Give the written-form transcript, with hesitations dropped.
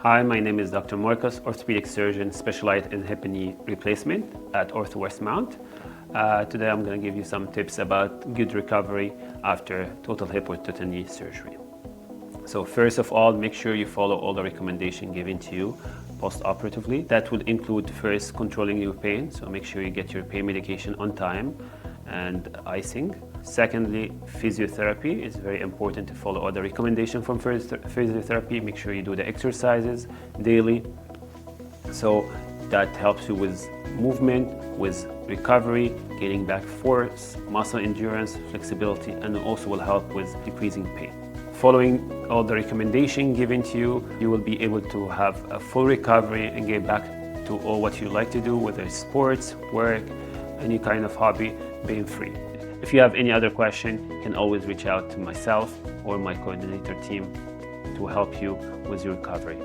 Hi, my name is Dr. Morcos, Orthopedic Surgeon specialized in hip and knee replacement at Ortho Westmount. Today I'm going to give you some tips about good recovery after total hip or total knee surgery. So first of all, make sure you follow all the recommendations given to you post-operatively. That will include first controlling your pain, so make sure you get your pain medication on time and icing. Secondly, physiotherapy. It's very important to follow all the recommendations from physiotherapy. Make sure you do the exercises daily. So that helps you with movement, with recovery, getting back force, muscle endurance, flexibility, and also will help with decreasing pain. Following all the recommendations given to you, you will be able to have a full recovery and get back to all what you like to do, whether it's sports, work, any kind of hobby, pain-free. If you have any other question, you can always reach out to myself or my coordinator team to help you with your recovery.